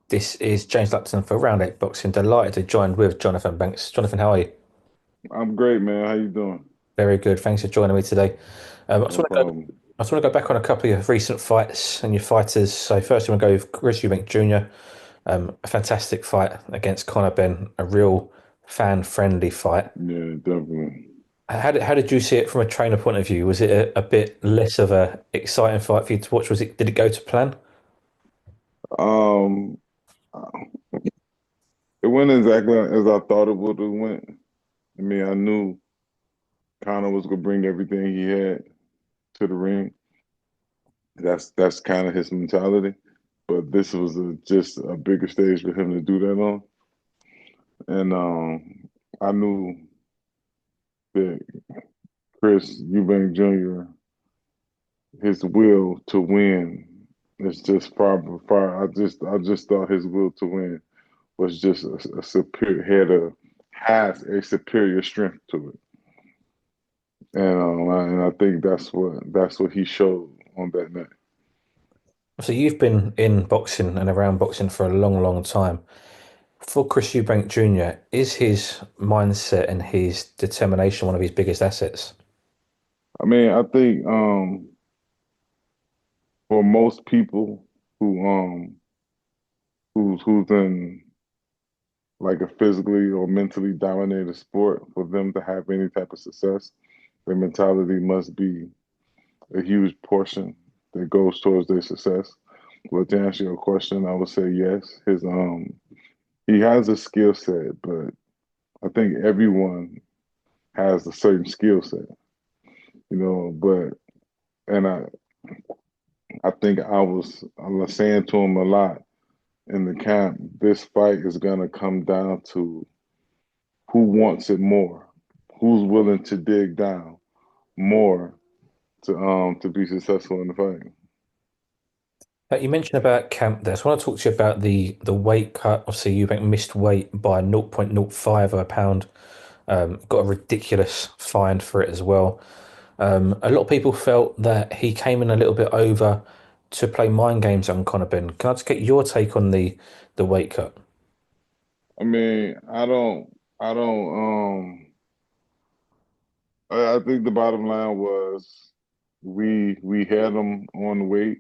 This is James Lapton for Round 8 Boxing. Delighted to join with Johnathon Banks. Jonathan, how are you? I'm great, man. How you doing? Very good. Thanks for joining me today. I just No want to go. problem. I just want to go back on a couple of recent fights and your fighters. So first, you want to go with Chris Eubank Jr. A fantastic fight against Conor Benn, a real fan-friendly fight. Yeah, definitely. How did you see it from a trainer point of view? Was it a bit less of a exciting fight for you to watch? Did it go to plan? Um, it went exactly as I thought it would have went. I mean, I knew Conor was gonna bring everything he had to the ring. That's kind of his mentality. But this was just a bigger stage for him to do that on. And I knew that Chris Eubank Jr. his will to win is just far. I just thought his will to win was just a superior has a superior strength to it, and I think that's what he showed on that night. So you've been in boxing and around boxing for a long, long time. For Chris Eubank Jr., is his mindset and his determination one of his biggest assets? I mean, I think for most people who's in like a physically or mentally dominated sport, for them to have any type of success, their mentality must be a huge portion that goes towards their success. But to answer your question, I would say yes. His he has a skill set, but I think everyone has a certain skill set, But and I think I was saying to him a lot in the camp. This fight is gonna come down to who wants it more, who's willing to dig down more to be successful in the fight. You mentioned about camp there. So I want to talk to you about the weight cut. Obviously, Eubank missed weight by 0.05 of a pound. Got a ridiculous fine for it as well. A lot of people felt that he came in a little bit over to play mind games on Conor Benn. Can I just get your take on the weight cut? I mean, I think the bottom line was we had them on weight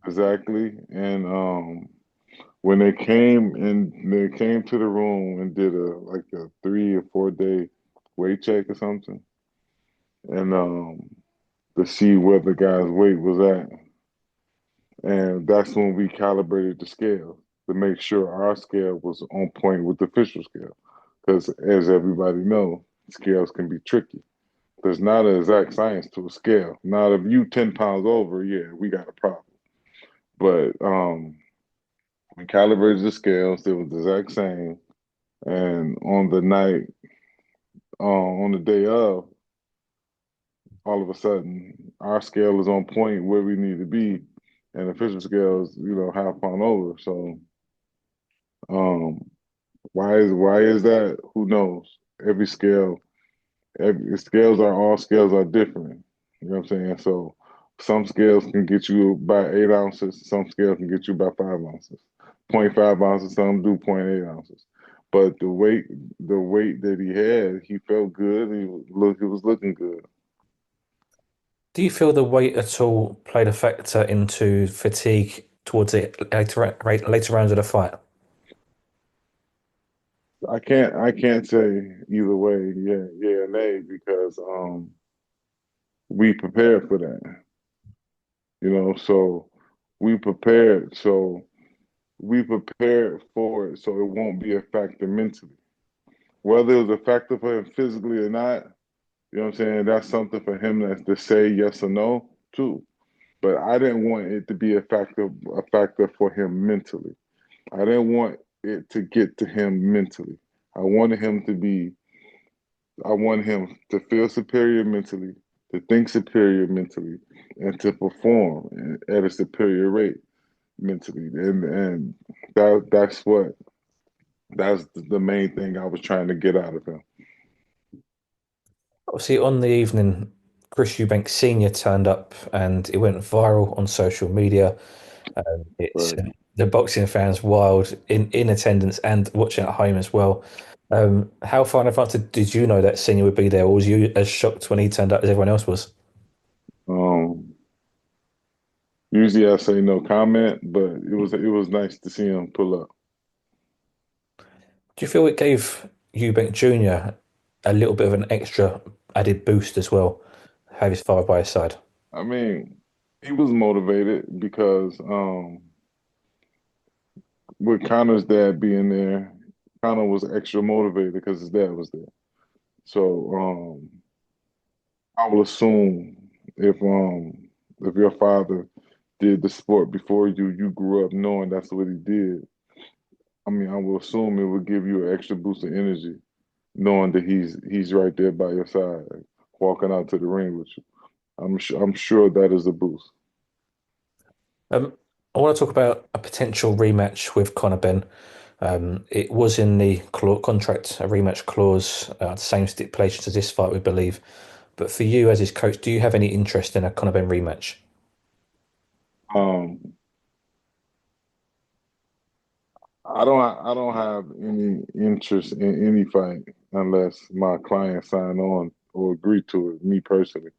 exactly, and when they came to the room and did a 3 or 4 day weight check or something, and to see where the guy's weight was at, and that's when we calibrated the scale to make sure our scale was on point with the official scale, because as everybody know, scales can be tricky. There's not an exact science to a scale. Now, if you 10 pounds over, yeah, we got a problem. But we calibrated the scales; they was the exact same. And on the night, on the day of, all of a sudden, our scale is on point where we need to be, and the official scale is, half pound over. So, um, why is that? Who knows? Every scale, every scales are all scales are different. You know what I'm saying? So some scales can get you by 8 ounces, some scales can get you by 5 ounces. 0.5 ounces, some do point 0.8 ounces. But the weight that he had, he felt good. He was looking good. Do you feel the weight at all played a factor into fatigue towards the later rounds of the fight? I can't say either way, yeah, or nay, because we prepared for that. So we prepared, so we prepared for it, so it won't be a factor mentally. Whether it was a factor for him physically or not, you know what I'm saying? That's something for him to say yes or no too. But I didn't want it to be a factor for him mentally. I didn't want it to get to him mentally. I wanted him to be, I wanted him to feel superior mentally, to think superior mentally, and to perform at a superior rate mentally. And that's the main thing I was trying to get out of him. Obviously, on the evening, Chris Eubank Sr. turned up and it went viral on social media. It's Right. the boxing fans wild in attendance and watching at home as well. How far in advance did you know that Senior would be there, or was you as shocked when he turned up as everyone else was? Um, Usually I say no comment, but it was nice to see him pull up. Do you feel it gave Eubank Jr. a little bit of an extra added boost as well? Have his father by his side. I mean, he was motivated because with Connor's dad being there, Connor was extra motivated because his dad was there. So I will assume if your father did the sport before you, you grew up knowing that's what he did. I mean, I will assume it would give you an extra boost of energy, knowing that he's right there by your side, walking out to the ring with you. I'm sure that is a boost. I want to talk about a potential rematch with Conor Benn. It was in the contract, a rematch clause, the same stipulations as this fight, we believe. But for you as his coach, do you have any interest in a Conor Benn rematch? Um, I don't have any interest in any fight unless my client sign on or agree to it, me personally.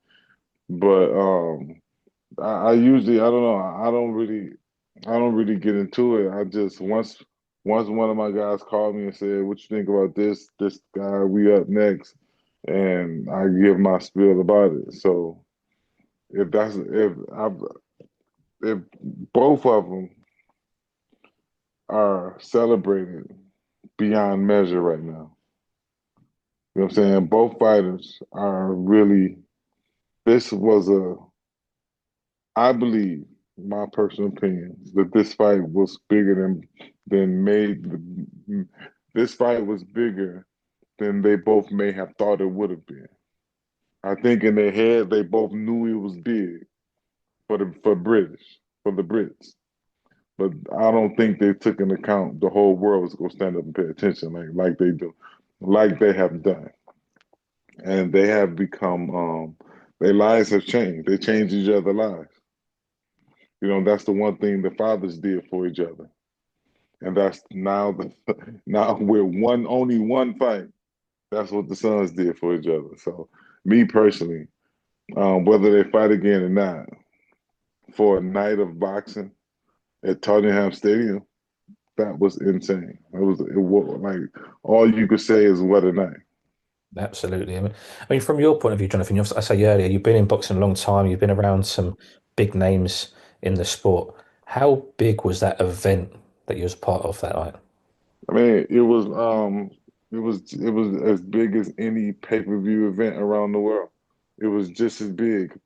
But I usually I don't know, I don't really get into it. I just once one of my guys called me and said, "What you think about this guy? We up next," and I give my spiel about it. So if both of them are celebrated beyond measure right now. You know what I'm saying? Both fighters are really, this was I believe, my personal opinion, that this fight was bigger than made, this fight was bigger than they both may have thought it would have been. I think in their head, they both knew it was big for the Brits. But I don't think they took into account the whole world was going to stand up and pay attention like they do, like they have done. And they have become their lives have changed. They changed each other's lives. You know, that's the one thing the fathers did for each other, and that's now the now we're only one fight. That's what the sons did for each other. So, me personally, whether they fight again or not, for a night of boxing at Tottenham Stadium, that was insane. It was like all you could say is what a night. Absolutely. I mean, from your point of view, Jonathan, I say earlier, you've been in boxing a long time. You've been around some big names in the sport. How big was that event that you was part of that night? I mean, it was as big as any pay-per-view event around the world. It was just as big.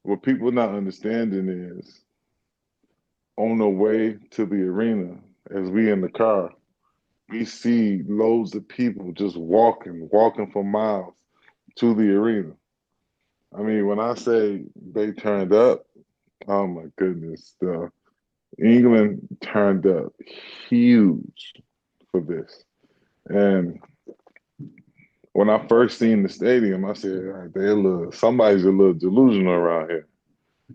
What people not understanding is on the way to the arena, as we in the car, we see loads of people just walking for miles to the arena. I mean, when I say they turned up, oh my goodness, England turned up huge for this. And when I first seen the stadium, I said, "All right, somebody's a little delusional around here."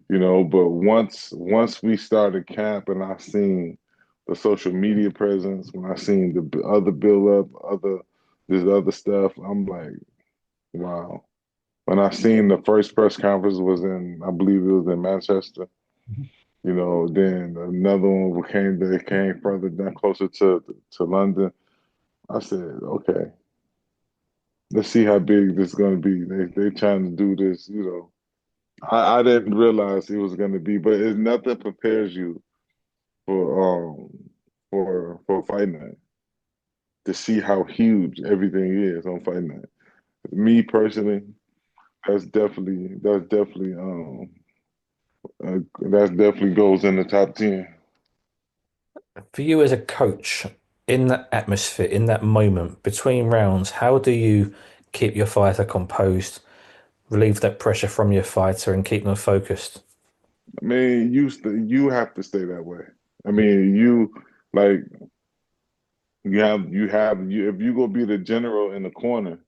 You know, but once we started camp and I seen the social media presence, when I seen the other build up, this other stuff, I'm like, wow. When I seen the first press conference was I believe it was in Manchester. You know, then another one came further down, closer to London. I said, okay, let's see how big this is going to be. They trying to do this, you know. I didn't realize it was going to be, but nothing prepares you for for fight night to see how huge everything is on fight night. Me personally, that definitely goes in the top 10. For you as a coach, in that atmosphere, in that moment between rounds, how do you keep your fighter composed, relieve that pressure from your fighter, and keep them focused? I mean, you have to stay that way. I mean, like if you go be the general in the corner,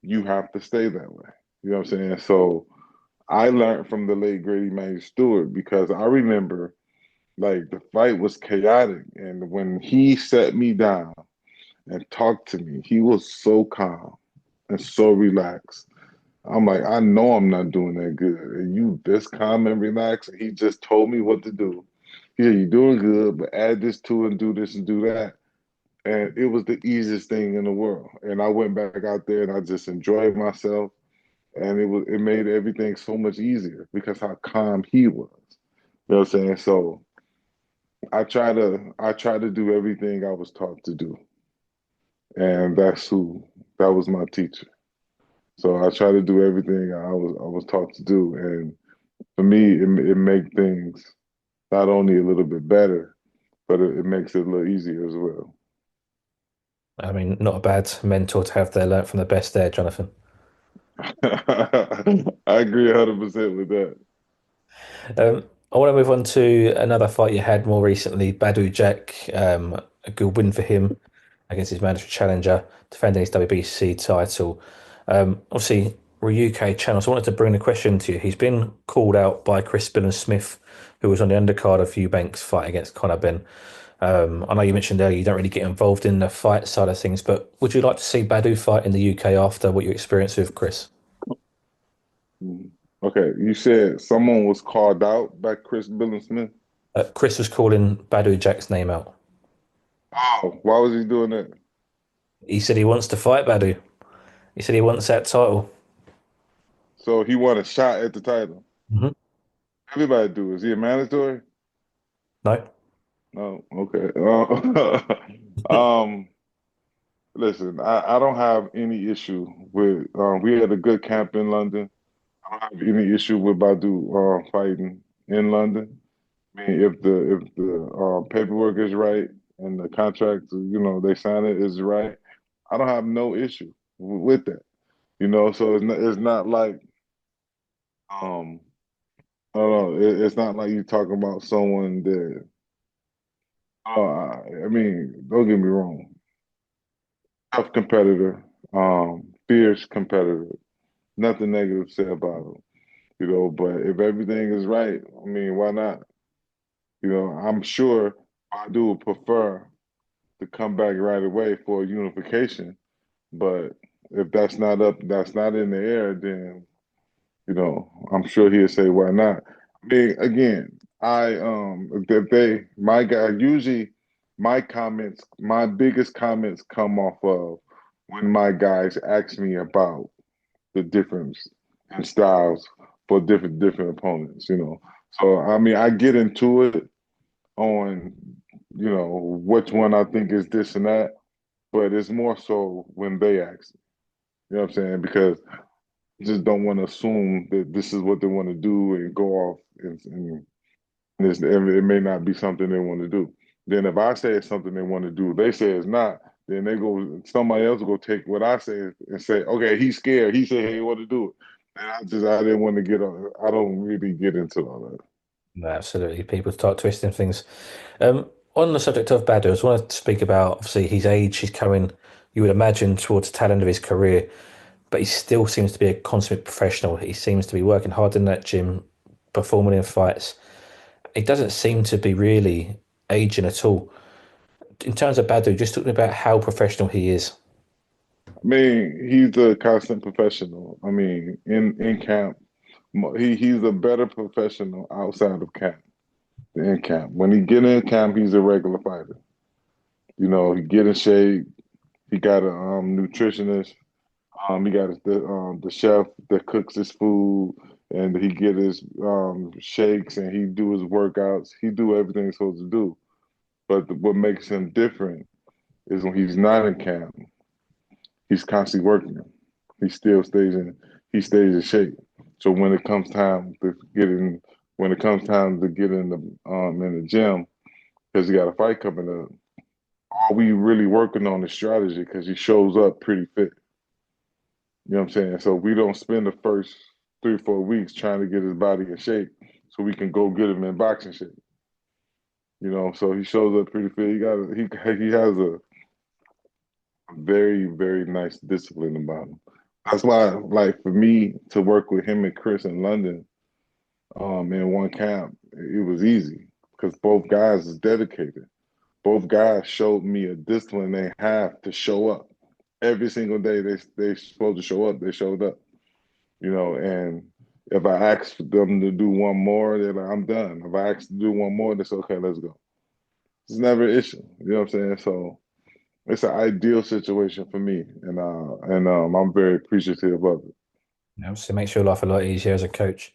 you have to stay that way. You know what I'm saying? So I learned from the late great Emmanuel Stewart because I remember Like the fight was chaotic, and when he sat me down and talked to me, he was so calm and so relaxed. I'm like, I know I'm not doing that good. And you this calm and relaxed, and he just told me what to do. He said, you're doing good, but add this to it and do this and do that. And it was the easiest thing in the world. And I went back out there and I just enjoyed myself. And it made everything so much easier because how calm he was. You know what I'm saying? So I try to do everything I was taught to do. And that was my teacher. So I try to do everything I was taught to do. And for me, it makes things not only a little bit better, but it makes it a little easier as well. I mean, not a bad mentor to have there, learnt from the best there, Jonathan. I agree 100% with that. I want to move on to another fight you had more recently, Badou Jack. A good win for him against his mandatory challenger, defending his WBC title. Obviously, we're a UK channel, so I wanted to bring the question to you. He's been called out by Chris Billam Smith, who was on the undercard of Eubank's fight against Conor Benn. I know you mentioned earlier you don't really get involved in the fight side of things, but would you like to see Badou fight in the UK after what you experienced with Chris? Mhm. Okay, you said someone was called out by Chris Billam Smith. Chris was calling Badou Jack's name out. Oh, why was he doing that? He said he wants to fight Badou. He said he wants that title. So he won a shot at the title. Hmm. Everybody do. Is he a mandatory? No. No. Okay. Um, listen, I don't have any issue with. We had a good camp in London. I don't have any issue with Badu fighting in London. I mean, if the paperwork is right and the contract, they sign it is right, I don't have no issue with that. So it's not like um I don't know. It's not like you're talking about someone that. I mean, don't get me wrong. Tough competitor, fierce competitor. Nothing negative to say about him. But if everything is right, I mean, why not? I'm sure Badu would prefer to come back right away for unification. But if that's not in the air, then I'm sure he'll say why not. I mean, again, if they my guy usually my biggest comments come off of when my guys ask me about the difference in styles for different opponents. So I mean, I get into it on which one I think is this and that, but it's more so when they ask me. You know what I'm saying? Because just don't want to assume that this is what they want to do and go off and it may not be something they want to do. Then if I say it's something they want to do, they say it's not. Then somebody else will go take what I say and say, okay, he's scared. He said he want to do it, and I didn't want to get on. I don't really get into all that. No, absolutely. People start twisting things. On the subject of Badou, I just want to speak about obviously his age. He's coming, you would imagine, towards the tail end of his career, but he still seems to be a consummate professional. He seems to be working hard in that gym, performing in fights. He doesn't seem to be really aging at all. In terms of Badou, just talking about how professional he is. I mean, he's a constant professional. I mean, in camp, he's a better professional outside of camp than in camp. When he get in camp, he's a regular fighter. He get in shape. He got a nutritionist. He got the chef that cooks his food, and he get his shakes, and he do his workouts. He do everything he's supposed to do. But what makes him different is when he's not in camp, he's constantly working. He still stays in shape. So when it comes time to get in the gym, because he got a fight coming up, all we really working on is strategy because he shows up pretty fit. You know what I'm saying? So we don't spend the first 3 or 4 weeks trying to get his body in shape so we can go get him in boxing shape. So he shows up pretty fit. He has a very, very nice discipline about him. That's why, like for me to work with him and Chris in London, in one camp, it was easy because both guys is dedicated. Both guys showed me a discipline they have to show up every single day. They supposed to show up. They showed up, and if I ask for them to do one more, they're like, I'm done. If I ask to do one more, they say, okay, let's go. It's never an issue. You know what I'm saying? So it's an ideal situation for me, and I'm very appreciative of it. Obviously, it makes your life a lot easier as a coach.